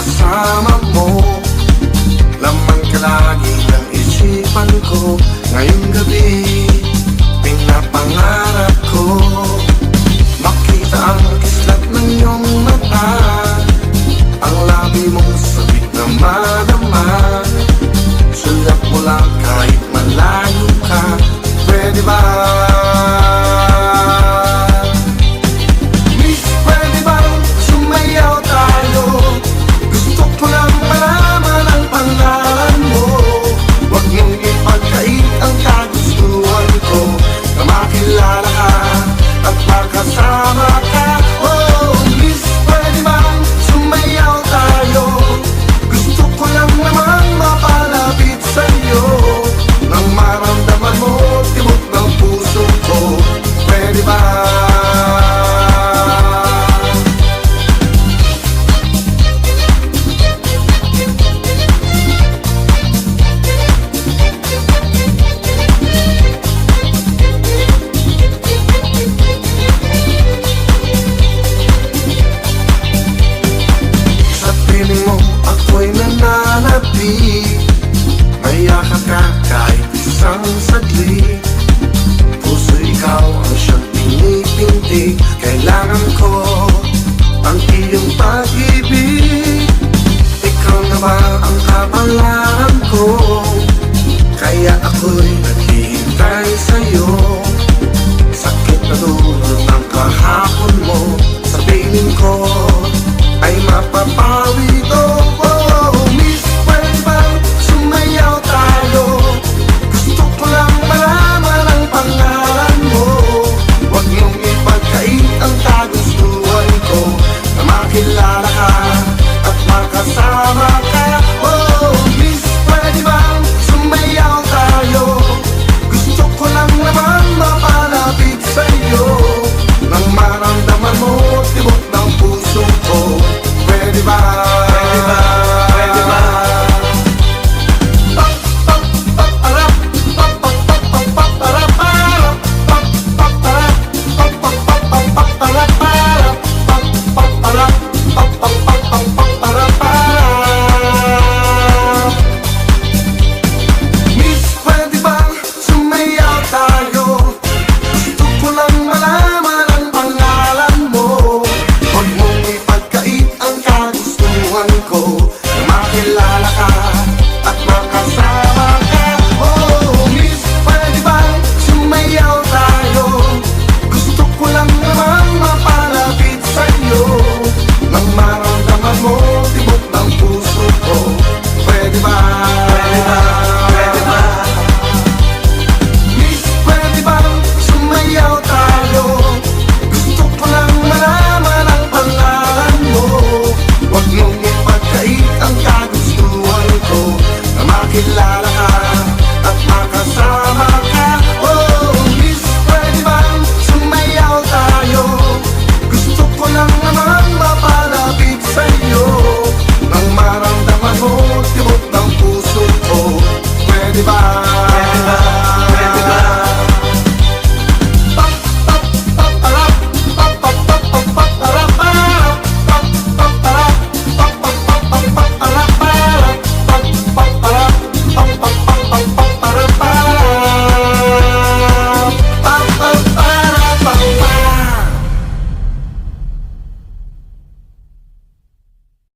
kasama mo. Laman ka lagi ng isipan ko. Ngayong gabi, pinapangarap ko makita ang kislat ng iyong mata, ang labi mong sabik na madama. Sulat mo lang kahit malayo ka. Pwede ba? Miss, pwede bang sumayaw tayo? Gusto ko lang malaman ang pangalan mo. Huwag mong ipagkait ang kagustuhan ko, na makilala ka at makasama ka. Oh, miss, pwede bang sumayaw tayo? Gusto ko lang naman mapalapit sa'yo, nang maramdaman mo tibok ng puso ko. Pwede ba? Sa piling mo ako'y nananapig, mayakap ka kahit isang saglit. Puso ikaw ang siyang pinipintig. Kailangan ko ang iyong pag-ibig. Ikaw na ba ang kapalaran ko? Kaya ako'y naghihintay sa'yo. Sakit na dulot ang kahapon mo. Sa piling ko ay mapapawi ito. Oh, miss, pwede bang sumayaw tayo? Gusto ko lang malaman ang pangalan mo. Huwag mong ipagkait ang kagustuhan ko, na makilala ka at makasama ka.